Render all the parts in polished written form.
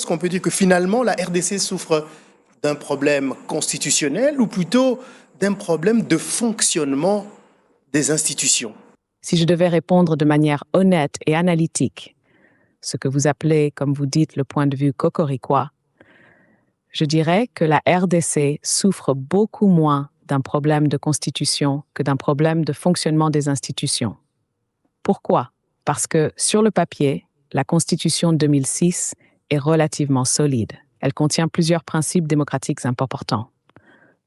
qu'on peut dire que finalement la RDC souffre d'un problème constitutionnel ou plutôt d'un problème de fonctionnement des institutions? Si je devais répondre de manière honnête et analytique, ce que vous appelez, comme vous dites, le point de vue cocoricois, je dirais que la RDC souffre beaucoup moins d'un problème de constitution que d'un problème de fonctionnement des institutions. Pourquoi? Parce que, sur le papier, la Constitution de 2006 est relativement solide. Elle contient plusieurs principes démocratiques importants.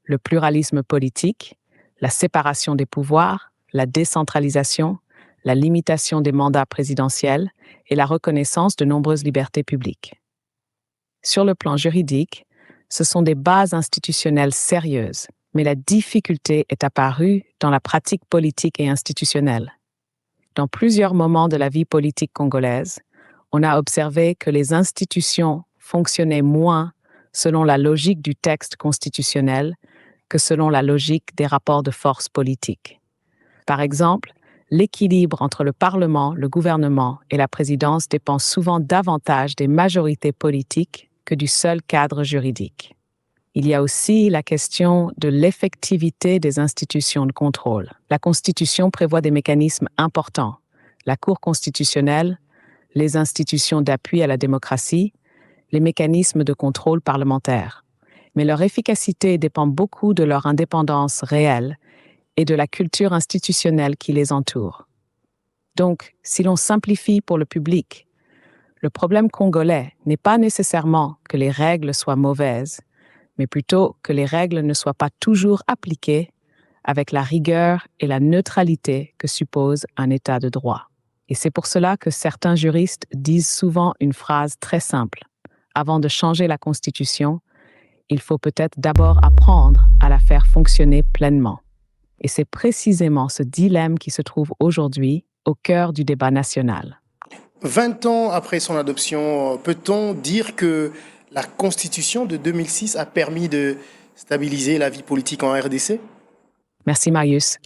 Le pluralisme politique, la séparation des pouvoirs, la décentralisation, la limitation des mandats présidentiels et la reconnaissance de nombreuses libertés publiques. Sur le plan juridique, ce sont des bases institutionnelles sérieuses, mais la difficulté est apparue dans la pratique politique et institutionnelle. Dans plusieurs moments de la vie politique congolaise, on a observé que les institutions fonctionnaient moins selon la logique du texte constitutionnel que selon la logique des rapports de force politiques. Par exemple, l'équilibre entre le Parlement, le gouvernement et la présidence dépend souvent davantage des majorités politiques que du seul cadre juridique. Il y a aussi la question de l'effectivité des institutions de contrôle. La Constitution prévoit des mécanismes importants. La Cour constitutionnelle, les institutions d'appui à la démocratie, les mécanismes de contrôle parlementaire. Mais leur efficacité dépend beaucoup de leur indépendance réelle et de la culture institutionnelle qui les entoure. Donc, si l'on simplifie pour le public, le problème congolais n'est pas nécessairement que les règles soient mauvaises, mais plutôt que les règles ne soient pas toujours appliquées avec la rigueur et la neutralité que suppose un État de droit. Et c'est pour cela que certains juristes disent souvent une phrase très simple. Avant de changer la Constitution, il faut peut-être d'abord apprendre à la faire fonctionner pleinement. Et c'est précisément ce dilemme qui se trouve aujourd'hui au cœur du débat national. 20 ans après son adoption, peut-on dire que la Constitution de 2006 a permis de stabiliser la vie politique en RDC? Merci Marius.